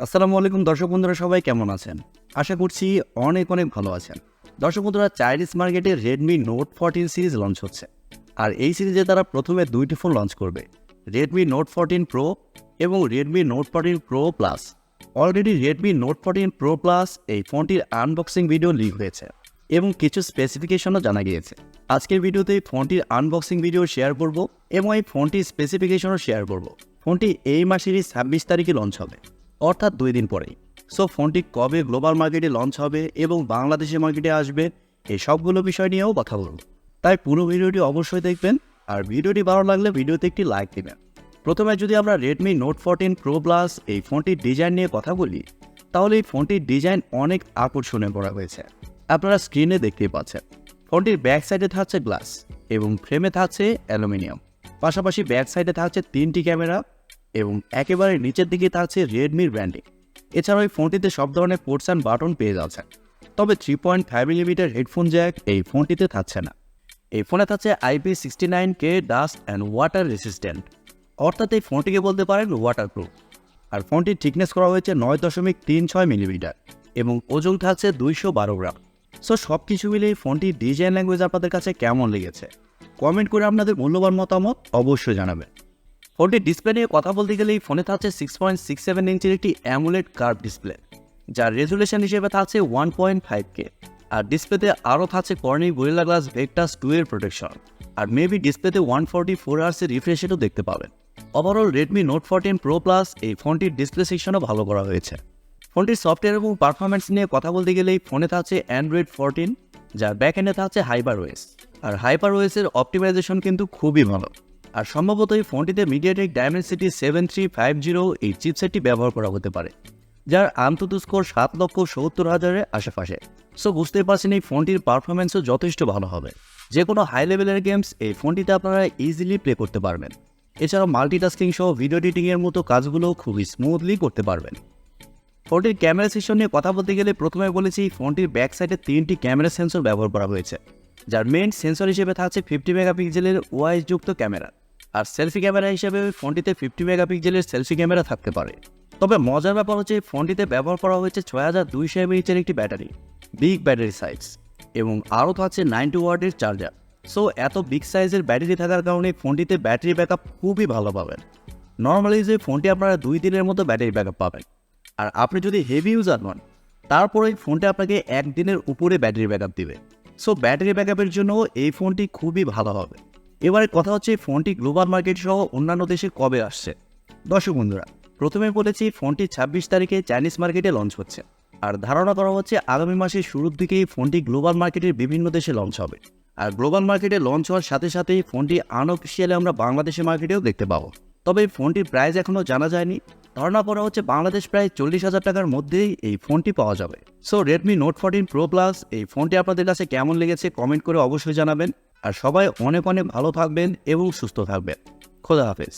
আসসালামু আলাইকুম দর্শক বন্ধুরা, সবাই কেমন আছেন? আশা করছি অনেক ভালো আছেন। দর্শক বন্ধুরা, চাইনিজ মার্কেটে রেডমি নোট 14 সিরিজ লঞ্চ হচ্ছে। আর এই সিরিজে তারা প্রথমে দুইটি ফোন লঞ্চ করবে, রেডমি নোট 14 প্রো এবং Redmi note 14 pro plus. Already Redmi note 14 pro plus এই ফোনটির আনবক্সিং ভিডিও লিক হয়েছে এবং কিছু স্পেসিফিকেশনও জানা গিয়েছে। আজকের ভিডিওতে ফোনটির আনবক্সিং ভিডিও শেয়ার করব এবং এই ফোনটির স্পেসিফিকেশনও শেয়ার করব। ফোনটি এই মাসেরই 26 তারিখে লঞ্চ হবে, অর্থাৎ 2 দিন পরেই। সো ফোনটি কবে গ্লোবাল মার্কেটে লঞ্চ হবে এবং বাংলাদেশের মার্কেটে আসবে, এই সবগুলো বিষয় নিয়েও কথা বলব। তাই পুরো ভিডিওটি অবশ্যই দেখবেন, আর ভিডিওটি ভালো লাগলে ভিডিওতে একটি লাইক দিবেন। প্রথমে যদি আমরা রেডমি নোট 14 প্রো প্লাস এই ফোনটির ডিজাইন নিয়ে কথা বলি, তাহলে এই ফোনটির ডিজাইন অনেক আকর্ষণীয় করা হয়েছে। আপনারা স্ক্রিনে দেখতেই পাচ্ছেন ফোনটির ব্যাক সাইডে থাকছে গ্লাস এবং ফ্রেমে থাকছে অ্যালুমিনিয়াম। পাশাপাশি ব্যাক সাইডে থাকছে 3টি ক্যামেরা এবং একেবারে নিচের দিকে থাকছে রেডমির ব্র্যান্ডিং। এছাড়াও এই ফোনটিতে সব ধরনের পোর্টস অ্যান্ড বাটন পেয়ে যাচ্ছেন। তবে 3.5mm হেডফোন জ্যাক এই ফোনটিতে থাকছে না। এই ফোনে থাকছে IP69K dust and water resistant, অর্থাৎ এই ফোনটিকে বলতে পারেন ওয়াটারপ্রুফ। আর ফোনটির থিকনেস করা হয়েছে 9.36mm এবং ওজন থাকছে 212 গ্রাম। সো সব কিছু মিলে এই ফোনটির ডিজাইন ল্যাঙ্গুয়েজ আপনাদের কাছে কেমন লেগেছে কমেন্ট করে আপনাদের মূল্যবান মতামত অবশ্যই জানাবেন। ফোনটির ডিসপ্লে নিয়ে কথা বলতে গেলে এই ফোনে থাকছে 6.67 ইঞ্চির একটি অ্যামোলেড কার্ভ ডিসপ্লে, যার রেজুলেশন হিসেবে থাকছে 1.5K। আর ডিসপ্লেতে আরও থাকছে কর্নিং গরিলা গ্লাস ভেক্টাস 2 এর প্রোটেকশন। আর মেবি ডিসপ্লেতে 144 হার্টজের রিফ্রেশ রেটও দেখতে পাবেন। Overall Redmi note 14 pro plus এই ফোনটির ডিসপ্লে সেকশনও ভালো করা হয়েছে। ফোনটির সফটওয়্যার এবং পারফরমেন্স নিয়ে কথা বলতে গেলে এই ফোনে থাকছে অ্যান্ড্রয়েড 14, যার ব্যাক এন্ডে থাকছে হাইপারওএস। আর হাইপারওএসের অপটিমাইজেশন কিন্তু খুবই ভালো। আর সম্ভবত এই ফোনটিতে মিডিয়াটেক ডায়মেনসিটি 7350 এই চিপসেটটি ব্যবহার করা হতে পারে, যার আন্তত স্কোর 7,70,000-এর আশেপাশে। সো বুঝতেই পারছেন এই ফোনটির পারফরমেন্সও যথেষ্ট ভালো হবে। যে কোনো হাই লেভেলের গেমস এই ফোনটিতে আপনারা ইজিলি প্লে করতে পারবেন। এছাড়াও মাল্টিটাস্কিং সহ ভিডিও এডিটিংয়ের মতো কাজগুলো খুবই স্মুথলি করতে পারবেন। ফোনটির ক্যামেরা সেকশন নিয়ে কথা বলতে গেলে প্রথমে বলেছি ফোনটির ব্যাক সাইডে 3টি ক্যামেরা সেন্সর ব্যবহার করা হয়েছে, যার মেইন সেন্সর হিসেবে থাকছে 50 মেগাপিক্সেলের ওয়াইজ যুক্ত ক্যামেরা। আর সেলফি ক্যামেরা হিসেবে ফোনটিতে 50 মেগাপিক্সেলের সেলফি ক্যামেরা থাকতে পারে। তবে মজার ব্যাপার হচ্ছে ফোনটিতে ব্যবহার করা হয়েছে 6200 mAh একটি ব্যাটারি, বিগ ব্যাটারি সাইজ, এবং আরও থাকছে 90 ওয়াটের চার্জার। সো এত বিগ সাইজের ব্যাটারি থাকার কারণে ফোনটিতে ব্যাটারি ব্যাকআপ খুবই ভালো পাবেন। নর্মালি যে ফোনটি আপনারা 2 দিনের মতো ব্যাটারি ব্যাকআপ পাবেন। আর আপনি যদি হেভি ইউজার নন, তারপরে এই ফোনটা আপনাকে 1 দিনের উপরে ব্যাটারি ব্যাকআপ দিবে। সো ব্যাটারি ব্যাকআপের জন্য এই ফোনটি খুবই ভালো হবে। এবারে কথা হচ্ছে ফোনটি গ্লোবাল মার্কেট সহ অন্যান্য দেশে কবে আসছে। দর্শক বন্ধুরা, প্রথমে বলেছি ফোনটি 26 তারিখে চাইনিজ মার্কেটে লঞ্চ হচ্ছে। আর ধারণা করা হচ্ছে আগামী মাসের শুরুর দিকেই ফোনটি গ্লোবাল মার্কেটের বিভিন্ন দেশে লঞ্চ হবে। আর গ্লোবাল মার্কেটে লঞ্চ হওয়ার সাথে সাথেই ফোনটি আনঅফিসিয়ালি আমরা বাংলাদেশের মার্কেটেও দেখতে পাবো। তবে এই ফোনটির প্রাইস এখনও জানা যায়নি। ধারণা করা হচ্ছে বাংলাদেশ প্রায় 40,000 টাকার মধ্যেই এই ফোনটি পাওয়া যাবে। So Redmi note 14 pro plus এই ফোনটি আপনাদের কাছে কেমন লেগেছে কমেন্ট করে অবশ্যই জানাবেন। আর সবাই অনেক ভালো থাকবেন এবং সুস্থ থাকবেন। খোদা হাফেজ।